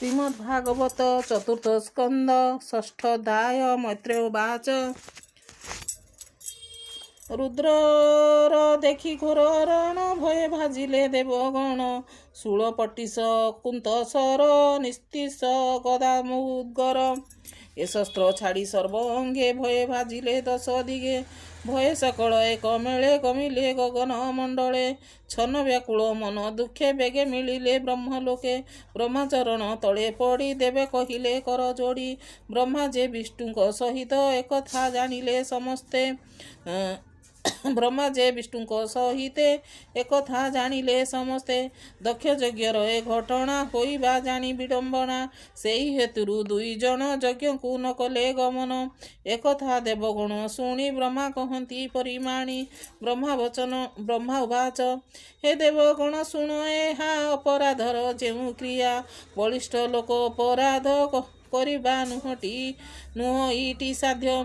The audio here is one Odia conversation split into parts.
ଶ୍ରୀମଦ୍ଭାଗବତ ଚତୁର୍ଥ ସ୍କନ୍ଦ ଷଷ୍ଠୋଧ୍ୟାୟ। ମୈତ୍ରେୟ ଉବାଚ। ରୁଦ୍ରର ଦେଖି ଘୋର ରଣ ଭୟ ଭାଜିଲେ ଦେବଗଣ। ଶୂଳ ପଟିଶ କୁନ୍ତସର ନିସ୍ତିଶ ଗଦା ମୁଦ୍ଗର। ଏ ଶସ୍ତ୍ର ଛାଡ଼ି ସର୍ବ ଅଙ୍ଗେ ଭୟ ଭାଜିଲେ ଦଶ ଦିଗେ। ଭୟ ସକଳ ଏକ ମେଳେ କମିଲେ ଗଗନ ମଣ୍ଡଳେ। ଛନ ବ୍ୟାକୁଳ ମନ ଦୁଃଖେ ବେଗେ ମିଳିଲେ ବ୍ରହ୍ମଲୋକେ। ବ୍ରହ୍ମାଚରଣ ତଳେ ପଡ଼ି ଦେବେ କହିଲେ କର ଯୋଡ଼ି। ବ୍ରହ୍ମା ଯେ ବିଷ୍ଣୁଙ୍କ ସହିତ ଏକଥା ଜାଣିଲେ ସମସ୍ତେ। ବ୍ରହ୍ମା ଯେ ବିଷ୍ଣୁଙ୍କ ସହିତ ଏକଥା ଜାଣିଲେ ସମସ୍ତେ। ଦକ୍ଷ ଯଜ୍ଞର ଏ ଘଟଣା ହୋଇବା ଜାଣି ବିଡ଼ମ୍ବନା। ସେହି ହେତୁରୁ ଦୁଇ ଜଣ ଯଜ୍ଞକୁ ନ କଲେ ଗମନ। ଏକଥା ଦେବଗଣ ଶୁଣି ବ୍ରହ୍ମା କହନ୍ତି ପରିମାଣି। ବ୍ରହ୍ମା ଉବାଚ। ହେ ଦେବଗଣ ଶୁଣ ଏହା ଅପରାଧର ଯେଉଁ କ୍ରିୟା। ବଳିଷ୍ଠ ଲୋକ ଅପରାଧ କରିବା ନୁହଁ ଇଟି ସାଧ୍ୟ।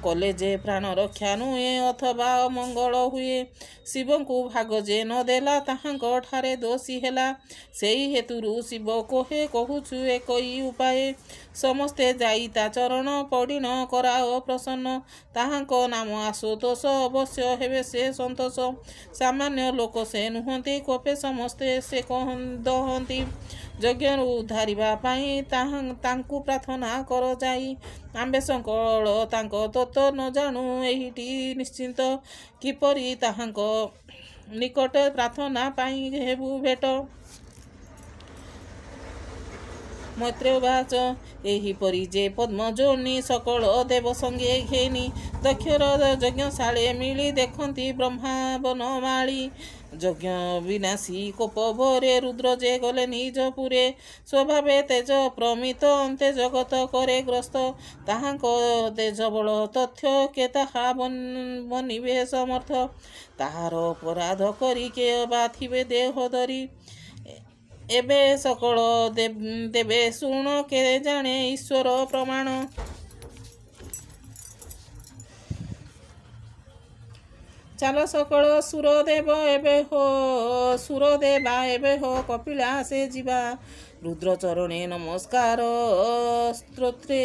କଲେ ଯେ ପ୍ରାଣ ରକ୍ଷା ନୁହେଁ ଅଥବା ଅମଙ୍ଗଳ ହୁଏ। ଶିବଙ୍କୁ ଭାଗ ଯେ ନ ଦେଲା ତାହାଙ୍କ ଠାରେ ଦୋଷୀ ହେଲା। ସେହି ହେତୁରୁ ଶିବ କହୁଛୁ ଏକଇ ଉପାୟ। ସମସ୍ତେ ଯାଇ ତା ଚରଣ ପଡ଼ିଣ କରାଅ ପ୍ରସନ୍ନ। ତାହାଙ୍କ ନାମ ଆଶୁତୋଷ ଅବଶ୍ୟ ହେବେ ସେ ସନ୍ତୋଷ। ସାମାନ୍ୟ ଲୋକ ସେ ନୁହନ୍ତି କୋପେ ସମସ୍ତେ ସେ ଦହନ୍ତି। ଯଜ୍ଞରୁ ଉଦ୍ଧାରିବା ପାଇଁ ତାଙ୍କୁ ପ୍ରାର୍ଥନା କର ଯାଇ। ଆମ୍ଭେ ସକଳ ତାଙ୍କ ତତ୍ତ୍ୱ ନ ଜାଣୁ ଏହିଟି ନିଶ୍ଚିନ୍ତ। କିପରି ତାହାଙ୍କ ନିକଟ ପ୍ରାର୍ଥନା ପାଇଁ ହେବୁ ଭେଟ। ମୈତ୍ରେୟ ଉବାଚ। ଏହିପରି ଯେ ପଦ୍ମଯୋନି ସକଳ ଦେବ ସଙ୍ଗେ ଘେନି। ଦକ୍ଷର ଯଜ୍ଞଶାଳେ ମିଳି ଦେଖନ୍ତି ବ୍ରହ୍ମା ବନମାଳି। ଯଜ୍ଞ ବିନାଶୀ କୋପ ଭରେ ରୁଦ୍ର ଯେ ଗଲେ ନିଜ ପୁରେ। ସ୍ୱଭାବେ ତେଜ ପ୍ରମିତ ଅନ୍ତେ ଜଗତ କରେ ଗ୍ରସ୍ତ। ତାହାଙ୍କ ତେଜ ବଳ ତଥ୍ୟ କେ ତାହା ବନିବେ ସମର୍ଥ। ତାହାର ଅପରାଧ କରି କେ ବା ଥିବେ ଦେହ ଧରି। ଏବେ ସକଳ ଦେବେ ଶୁଣ କେ ଜାଣେ ଈଶ୍ୱର ପ୍ରମାଣ। ଚାଲ ସକଳ ସୁରଦେବା ଏବେ ହୋ କପିଳାସେ ଯିବା। ରୁଦ୍ର ଚରଣେ ନମସ୍କାର ସ୍ତୋତ୍ରେ।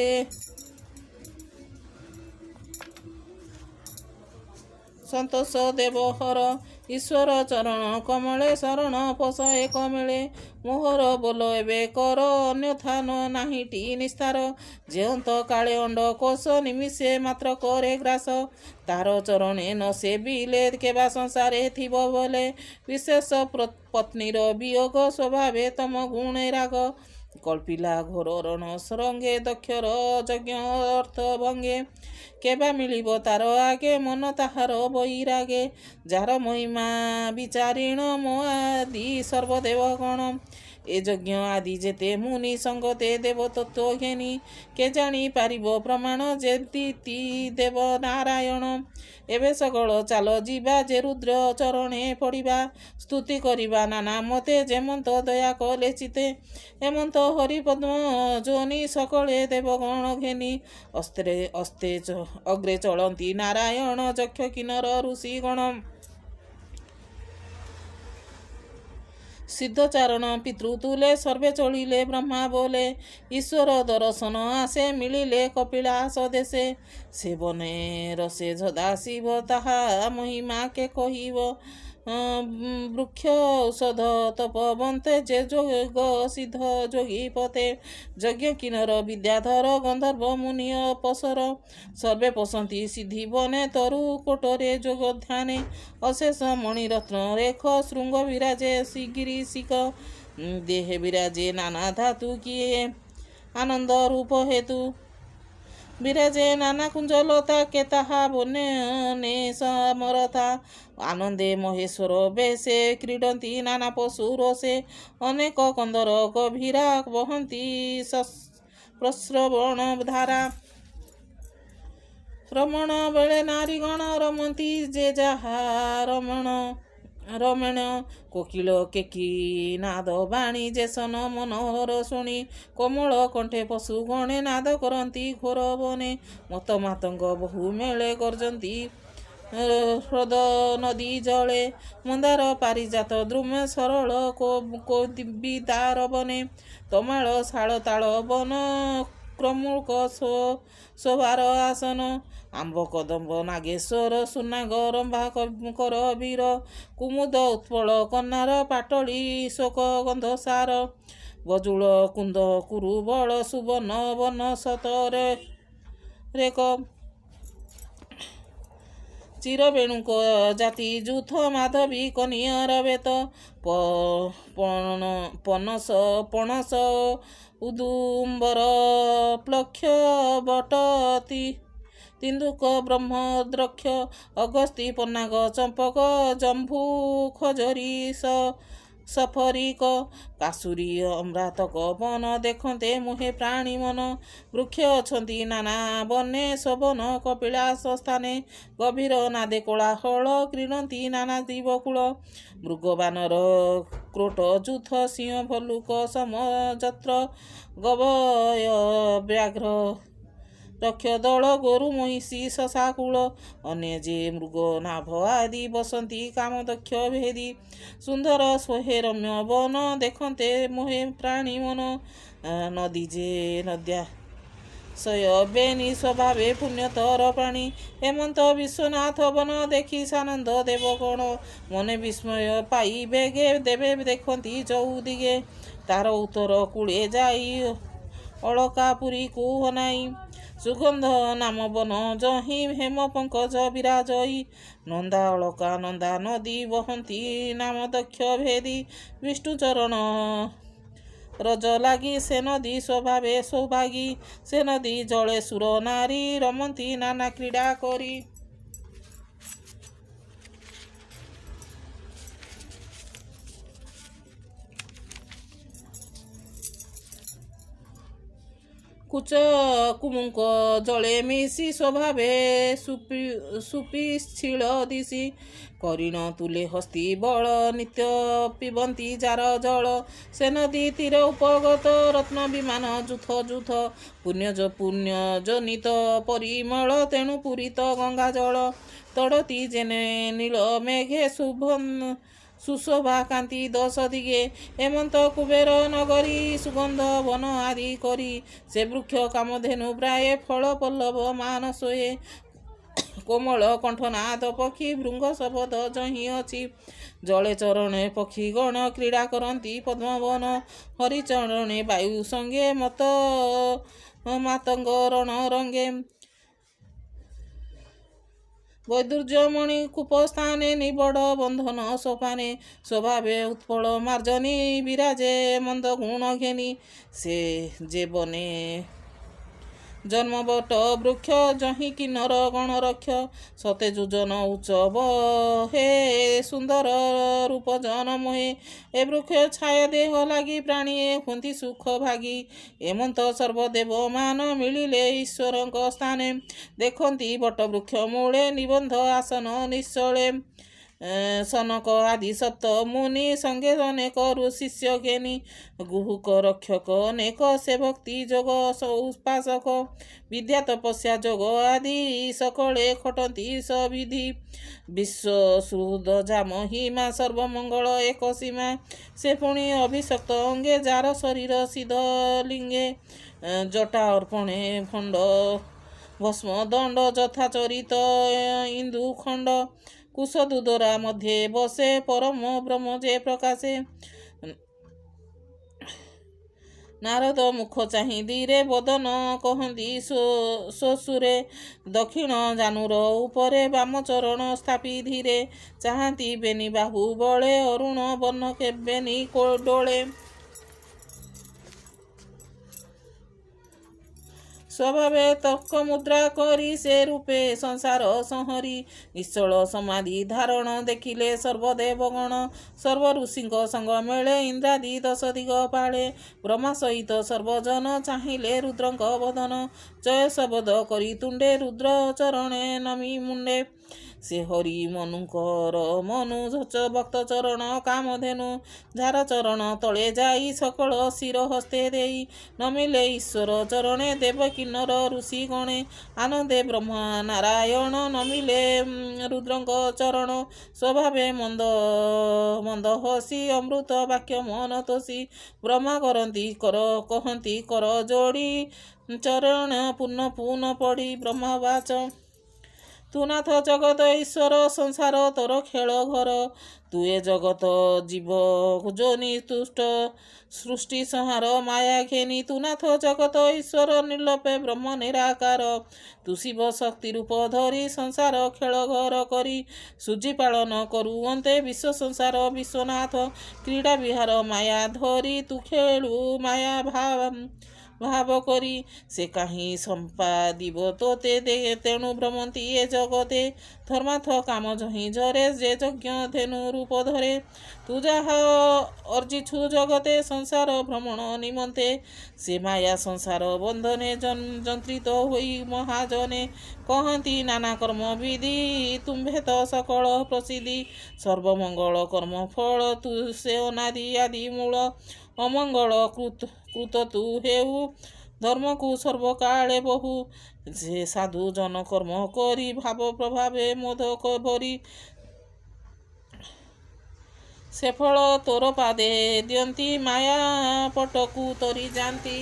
ସନ୍ତୋଷ ଦେବ ହର ଈଶ୍ୱର ଚରଣ କମଳେ ଶରଣ ପୋଷ ଏକ ମିଳେ। ମୋହର ବୋଲ ଏବେ କର ଅନ୍ୟଥା ନାହିଁଟି ନିସ୍ତାର। ଯେଅନ୍ତ କାଳେ ଅଣ୍ଡ କୋଷ ନିମିଷେ ମାତ୍ର କରେ ଗ୍ରାସ। ତାର ଚରଣେ ନ ସେବିଲେ କେବା ସଂସାରେ ଥିବ ବୋଲେ। ବିଶେଷ ପତ୍ନୀର ବିୟୋଗ ସ୍ୱଭାବେ ତମ ଗୁଣେ ରାଗ। କଳ୍ପିଲା ଘୋର ରଣ ସରଙ୍ଗେ ଦକ୍ଷର ଯଜ୍ଞ ଅର୍ଥ ଭଙ୍ଗେ। କେବା ମିଳିବ ତାର ଆଗେ ମନ ତାହାର ବୈରାଗେ। ଯାହାର ମହିମା ବିଚାରିଣ ମୋ ଆଦି ସର୍ବଦେବଗଣ। ଏ ଯଜ୍ଞ ଆଦି ଯେତେ ମୁନି ସଙ୍ଗତେ ଦେବ ତତ୍ତ୍ୱ ଘେନି। କେ ଜାଣି ପାରିବ ପ୍ରମାଣ ଯେତିତି ଦେବ ନାରାୟଣ। ଏବେ ସକଳ ଚାଲ ଯିବା ଯେ ରୁଦ୍ର ଚରଣେ ପଡ଼ିବା। ସ୍ତୁତି କରିବା ନାନା ମତେ ଯେମନ୍ତ ଦୟା କଲେ ଚିତେ। ଏମନ୍ତ ହରି ପଦ୍ମ ଯୋନି ସକଳେ ଦେବଗଣ ଘେନି। ଅଗ୍ରେ ଚଳନ୍ତି ନାରାୟଣ ଯକ୍ଷ କିନ୍ନର ଋଷିଗଣ। ସିଦ୍ଧଚାରଣ ପିତୃତୁଲେ ସର୍ବେ ଚଳିଲେ ବ୍ରହ୍ମା ବୋଲେ। ଈଶ୍ୱର ଦର୍ଶନ ଆସେ ମିଳିଲେ କପିଳାସ ଦେଶେ। ସେ ବନେ ରସେ ସଦାଶିବ ତାହା ମହିମା କେ କହିବ। ବୃକ୍ଷ ଔଷଧ ତପବନ୍ତେ ଯେ ଯୋଗ ସିଦ୍ଧ ଯୋଗୀ ପତେ। ଯଜ୍ଞ କିନ୍ନର ବିଦ୍ୟାଧର ଗନ୍ଧର୍ବ ମୁନି ଅପସର। ସର୍ବେ ପଶନ୍ତି ସିଦ୍ଧି ବନେ ତରୁ କୋଟରେ ଯୋଗ ଧ୍ୟାନେ। ଅଶେଷ ମଣିରତ୍ନ ରେଖ ଶୃଙ୍ଗ ବିରାଜେ ଗିରିଶିକ। ଦେହେ ବିରାଜେ ନାନା ଧାତୁ କିଏ ଆନନ୍ଦ ରୂପ ହେତୁ। ବିରାଜେ ନାନା କୁଞ୍ଜଲତା କେ ତାହା ବନେ ସମରଥା। ଆନନ୍ଦେ ମହେଶ୍ୱର ବେଶେ କ୍ରୀଡ଼ନ୍ତି ନାନା ପଶୁ ରୋଷେ। ଅନେକ କନ୍ଦର ଗଭୀରା ବହନ୍ତି ପ୍ରସ୍ରବଣ ଧାରା। ରମଣ ବେଳେ ନାରୀଗଣ ରମନ୍ତି ଯେ ଯାହା ରମଣ। କୋକିଳ କେକି ନାଦ ବାଣୀ ଯେସନ ମନୋହର ଶୁଣି। କୋମଳ କଣ୍ଠେ ପଶୁ ଗଣେ ନାଦ କରନ୍ତି ଘୋର ବନେ। ମତ ମାତଙ୍ଗ ବହୁ ମେଳେ ଗର୍ଜନ୍ତି ହ୍ରଦ ନଦୀ ଜଳେ ମନ୍ଦାର ପାରିଜାତ ଦ୍ରୁମ ସରଳ କୋବିଦାର ବନେ ତମାଳ ଶାଳ ତାଳ ବନ କ୍ରମୁକ ଶୋଭାର ଆସନ ଆମ୍ବ କଦମ୍ବ ନାଗେଶ୍ୱର ସୁନାଗ ରମ୍ଭା କର ବୀର କୁମୁଦ ଉତ୍ପଳ କନ୍ନାର ପାଟଳି ଶୋକ ଗନ୍ଧ ସାର ବଜୁଳ କୁନ୍ଦ କୁରୁ ବଳ ସୁବର୍ଣ୍ଣ ବନ ସତରେ ରେକ ଚିରବେଣୁକ ଜାତି ଯୂଥ ମାଧବୀ କନିଅର ବେତ ପଣସ ଉଦୁମ୍ବର ପ୍ଲକ୍ଷ ବଟତି ତିନ୍ଦୁକ ବ୍ରହ୍ମଦ୍ରକ୍ଷ ଅଗସ୍ତି ପନ୍ନାଗ ଚମ୍ପକ ଜମ୍ଭୁ ଖଜରୀ ସଫରିକ କାସୁରୀ ଅମ୍ରାତକ ବନ ଦେଖନ୍ତେ ମୁହେ ପ୍ରାଣୀ ମନ ବୃକ୍ଷ ଅଛନ୍ତି ନାନା ବନେ ଶୋଭନ କପିଳାସ ସ୍ଥାନେ ଗଭୀର ନାଦେ କୋଳାହଳ କ୍ରୀଡ଼ନ୍ତି ନାନା ଦିବକୂଳ ମୃଗବାନର କ୍ରୋଟ ଯୂଥ ସିଂହ ଭଲ୍ଲୁକ ସମଯତ୍ର ଗବୟ ବ୍ୟାଘ୍ର ରକ୍ଷ ଦଳ ଗୋରୁ ମହିଷୀ ଶଶାକୁଳ ଅନ୍ୟ ଯେ ମୃଗ ନାଭ ଆଦି ବସନ୍ତି କାମଦକ୍ଷ ଭେଦି ସୁନ୍ଦର ସ୍ୱହେ ରମ୍ୟ ବନ ଦେଖନ୍ତେ ମୋହେ ପ୍ରାଣୀ ମନ ନଦୀ ଯେ ନଦ୍ୟା ବେନି ସ୍ୱଭାବେ ପୁଣ୍ୟତର ପ୍ରାଣୀ ହେମନ୍ତ ବିଶ୍ୱନାଥ ବନ ଦେଖି ସାନନ୍ଦ ଦେବ କଣ ମନେ ବିସ୍ମୟ ପାଇ ବେଗେ ଦେବେ ଦେଖନ୍ତି ଚଉଦିଗେ ତାର ଉତ୍ତର କୂଳେ ଯାଇ ଅଳକାପୁରୀକୁ ହନାଇ ସୁଗନ୍ଧ ନାମ ବନ ଜହିଁ ହେମ ପଙ୍କଜ ବିରାଜଇ ନନ୍ଦା ଅଳକା ନନ୍ଦା ନଦୀ ବହନ୍ତି ନାମ ଦକ୍ଷ ଭେଦି ବିଷ୍ଣୁ ଚରଣ ରଜ ଲାଗି ସେ ନଦୀ ସ୍ୱଭାବେ ସୌଭାଗୀ ସେ ନଦୀ ଜଳେ ସୁର ନାରୀ ରମନ୍ତି ନାନା କ୍ରୀଡ଼ା କରି କୁଚ କୁମୁଙ୍କ ଜଳେ ମିଶି ସ୍ୱଭାବେ ସୁପିଚ୍ଛିଳ ଦିଶି କରିଣ ତୁଲେ ହସ୍ତି ବଳ ନିତ୍ୟ ପିବନ୍ତି ଯାର ଜଳ ସେ ନଦୀ ତୀର ଉପଗତ ରତ୍ନ ବିମାନ ଯୂଥ ଯୂଥ ପୁଣ୍ୟ ଜନିତ ପରିମଳ ତେଣୁ ପୂରିତ ଗଙ୍ଗା ଜଳ ତଡ଼ତି ଜେନେ ନୀଳ ମେଘେ ସୁଶୋଭା କାନ୍ତି ଦଶ ଦିଗେ ହେମନ୍ତ କୁବେର ନଗରୀ ସୁଗନ୍ଧ ବନ ଆଦି କରି ସେ ବୃକ୍ଷ କାମଧେନୁ ପ୍ରାୟ ଫଳ ପଲ୍ଲବ ମାନ ଶୋଏ କୋମଳ କଣ୍ଠନାଦ ପକ୍ଷୀ ଭୃଙ୍ଗ ଶବଦ ଜହିଁ ଅଛି ଜଳେ ଚରଣେ ପକ୍ଷୀ ଗଣ କ୍ରୀଡ଼ା କରନ୍ତି ପଦ୍ମବନ ହରିଚରଣେ ବାୟୁ ସଙ୍ଗେ ମତ ମାତଙ୍ଗ ରଣ ରଙ୍ଗେ ବୈଦୁର୍ଯ୍ୟମଣି କୂପସ୍ଥାନେ ନିବଡ଼ ବନ୍ଧନ ସୋପାନେ ସ୍ୱଭାବେ ଉତ୍ପଳ ମାର୍ଜନୀ ବିରାଜେ ମନ୍ଦ ଗୁଣ ଘେନି ସେ ଯେ ବନେ ଜନ୍ମବଟ ବୃକ୍ଷ ଜହିଁ କିନ୍ନର ଗଣ ରକ୍ଷ ସତେ ଯୋଜନ ଉଚ୍ଚବ ହେ ସୁନ୍ଦର ରୂପ ଜନ ମୋହେ ଏ ବୃକ୍ଷ ଛାୟ ଦେହ ଲାଗି ପ୍ରାଣୀଏ ହୁଅନ୍ତି ସୁଖ ଭାଗୀ ଏମନ୍ତ ସର୍ବଦେବ ମାନ ମିଳିଲେ ଈଶ୍ୱରଙ୍କ ସ୍ଥାନେ ଦେଖନ୍ତି ବଟ ବୃକ୍ଷ ମୂଳେ ନିବନ୍ଧ ଆସନ ନିଶ୍ଚଳେ ସନକ ଆଦି ସପ୍ତ ମୁନି ସଙ୍ଗେ ଅନେକ ଶିଷ୍ୟ ଜ୍ଞାନୀ ଗୁହୁକ ରକ୍ଷକ ଅନେକ ସେ ଭକ୍ତି ଯୋଗ ଉପାସକ ବିଦ୍ୟା ତପସ୍ୟା ଯୋଗ ଆଦି ସକଳେ ଖଟନ୍ତି ସବିଧି ବିଶ୍ୱ ସୁହୃଦ ଜାମ ହିମା ସର୍ବମଙ୍ଗଳ ଏକ ସୀମା ସେ ପୁଣି ଅଭିଶକ୍ତ ଅଙ୍ଗେ ଯାର ଶରୀର ସିଦ୍ଧ ଲିଙ୍ଗେ ଜଟା ଅର୍ପଣେ ଖଣ୍ଡ ଭସ୍ମ ଦଣ୍ଡ ଯଥାଚରିତ ଇନ୍ଦୁ ଖଣ୍ଡ କୁଶ ଦୁଦରା ମଧ୍ୟେ ବସେ ପରମ ବ୍ରହ୍ମ ଯେ ପ୍ରକାଶେ ନାରଦ ମୁଖ ଚାହିଁ ଧୀରେ ବଦନ କହନ୍ତି ଶ୍ୱଶୁରେ ଦକ୍ଷିଣ ଜାନୁର ଉପରେ ବାମ ଚରଣ ସ୍ଥାପି ଧୀରେ ଚାହାନ୍ତି ବେନି ବାହୁ ବଳେ ଅରୁଣ ବର୍ଣ୍ଣ କେବେନି ଡୋଳେ ସ୍ୱଭାବେ ତର୍କ ମୁଦ୍ରା କରି ସେ ରୂପେ ସଂସାର ସଂହରି ନିଶ୍ଚଳ ସମାଧି ଧାରଣ ଦେଖିଲେ ସର୍ବଦେବଗଣ ସର୍ବ ଋଷିଙ୍କ ସଙ୍ଗ ମେଳେ ଇନ୍ଦ୍ରାଦି ଦଶ ଦିଗ ପାଳେ ବ୍ରହ୍ମା ସହିତ ସର୍ବଜନ ଚାହିଁଲେ ରୁଦ୍ରଙ୍କ ବଦନ ଜୟ ଶବଦ କରି ତୁଣ୍ଡେ ରୁଦ୍ର ଚରଣେ ନମି ମୁଣ୍ଡେ ସେ ହରି ମନୁଙ୍କର ମନୁ ଭକ୍ତ ଚରଣ କାମଧେନୁ ଝାର ଚରଣ ତଳେ ଯାଇ ସକଳ ଶିର ହସ୍ତେ ଦେଇ ନମିଲେ ଈଶ୍ୱର ଚରଣେ ଦେବ କିନ୍ନର ଋଷି ଗଣେ ଆନନ୍ଦେ ବ୍ରହ୍ମା ନାରାୟଣ ନମିଲେ ରୁଦ୍ରଙ୍କ ଚରଣ ସ୍ୱଭାବେ ମନ୍ଦ ହସି ଅମୃତ ବାକ୍ୟ ମନ ତୋଷି ବ୍ରହ୍ମା କରନ୍ତି କର କହନ୍ତି କର ଯୋଡ଼ି ଚରଣ ପୂର୍ଣ୍ଣ ପଡ଼ି ବ୍ରହ୍ମା ବାଚ ତୁ ନାଥ ଜଗତ ଈଶ୍ୱର ସଂସାର ତୋର ଖେଳ ଘର ତୁ ଏ ଜଗତ ଜୀବ ଯୋନି ତୁଷ୍ଟ ସୃଷ୍ଟି ସଂହାର ମାୟା ଘେନି ତୁ ନାଥ ଜଗତ ଈଶ୍ୱର ନିର୍ଲୋପେ ବ୍ରହ୍ମ ନିରାକାର ତୁ ଶିବ ଶକ୍ତି ରୂପ ଧରି ସଂସାର ଖେଳ ଘର କରି ସୂଜି ପାଳନ କରୁଅନ୍ତେ ବିଶ୍ୱ ସଂସାର ବିଶ୍ୱନାଥ କ୍ରୀଡ଼ା ବିହାର ମାୟା ଧରି ତୁ ଖେଳୁ ମାୟା ଭାବ କରି ସେ କାହିଁ ସମ୍ପାଦିବ ତୋତେ ତେଣୁ ଭ୍ରମନ୍ତି ଏ ଜଗତେ ଧର୍ମାର୍ଥ କାମ ଯହିଁ ଝରେ ଯେ ଯଜ୍ଞ ଧେନୁ ରୂପ ଧରେ ତୁ ଯାହା ଅର୍ଜିଛୁ ଜଗତେ ସଂସାର ଭ୍ରମଣ ନିମନ୍ତେ ସେ ମାୟା ସଂସାର ବନ୍ଧନେ ଯନ୍ତ୍ରିତ ହୋଇ ମହାଜନେ କହନ୍ତି ନାନା କର୍ମ ବିଧି ତୁମ୍ଭେ ତ ସକଳ ପ୍ରସିଦ୍ଧି ସର୍ବମଙ୍ଗଳ କର୍ମ ଫଳ ତୁ ସେ ଅନାଦି ଆଦି ମୂଳ ଅମଙ୍ଗଳ କୃତ ତୁ ହେଉ ଧର୍ମକୁ ସର୍ବକାଳେ ବହୁ ସେ ସାଧୁ ଜନ କର୍ମ କରି ଭାବ ପ୍ରଭାବେ ମୋଦକ ଭରି ସେ ଫଳ ତୋର ପାଦେ ଦିଅନ୍ତି ମାୟା ପଟକୁ ତରି ଯାଆନ୍ତି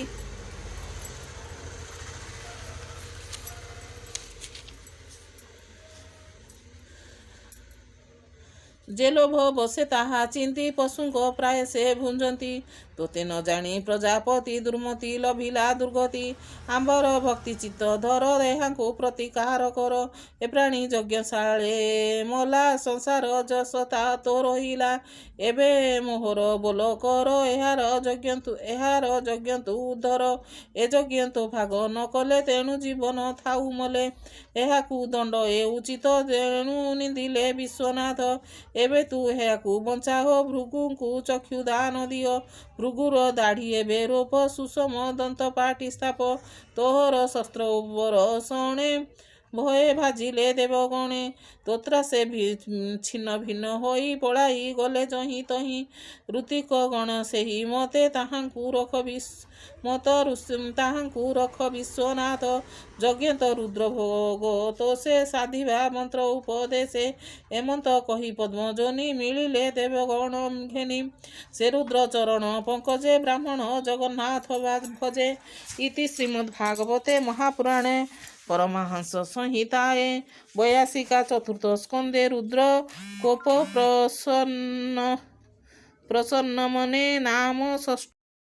ଯେ ଲୋଭ ବସେ ତାହା ଚିନ୍ତି ପଶୁଙ୍କ ପ୍ରାୟ ସେ ଭୁଞ୍ଜନ୍ତି ତୋତେ ନ ଜାଣି ପ୍ରଜାପତି ଦୁର୍ମତି ଲଭିଲା ଦୁର୍ଗତି ଆମ୍ବର ଭକ୍ତି ଚିତ୍ତ ଧର ଏହାଙ୍କୁ ପ୍ରତିକାର କର ଏ ପ୍ରାଣୀ ଯଜ୍ଞଶାଳେ ମଲା ସଂସାର ଯଶତା ତ ରହିଲା ଏବେ ମୋହର ବୋଲ କର ଏହାର ଯଜ୍ଞ ତୁ ଉଦ୍ଧର ଏ ଯଜ୍ଞ ତ ଭାଗ ନ କଲେ ତେଣୁ ଜୀବନ ଥାଉ ମଲେ ଏହାକୁ ଦଣ୍ଡ ଏ ଉଚିତ ତେଣୁ ନିନ୍ଦିଲେ ବିଶ୍ୱନାଥ ଏବେ ତୁ ଏହାକୁ ବଞ୍ଚାଅ ଭୃଗୁଙ୍କୁ ଚକ୍ଷୁ ଦାନ ଦିଅ ଭୃଗୁର ଦାଢ଼ି ଏବେ ରୋପ ସୁଷମ ଦନ୍ତ ପାଟି ସ୍ଥାପ ତୋହର ଶସ୍ତ୍ର ଉର୍ବର ଶଣେ ଭଏ ଭାଜିଲେ ଦେବଗଣେ ତୋତ୍ରା ସେ ଛିନ୍ନ ଭିନ୍ନ ହୋଇ ପଳାଇ ଗଲେ ଯହିଁ ତହିଁ ଋତିକ ଗଣ ସେହି ମତେ ତାହାଙ୍କୁ ରଖ ବିଶ୍ୱନାଥ ଯଜ୍ଞତ ରୁଦ୍ର ଭୋଗ ତ ସେ ସାଧିବା ମନ୍ତ୍ର ଉପଦେଶେ ଏମନ୍ତ କହି ପଦ୍ମଜନି ମିଳିଲେ ଦେବଗଣ ଘେନି ସେ ରୁଦ୍ର ଚରଣ ପଙ୍କଜେ ବ୍ରାହ୍ମଣ ଜଗନ୍ନାଥ ଭଜେ ଇତି ଶ୍ରୀମଦ୍ଭାଗବତେ ମହାପୁରାଣେ परमहंस संहिताए 82 चतुर्थ स्कंदे रुद्र कोप प्रसन्न मने नाम षष्ठ।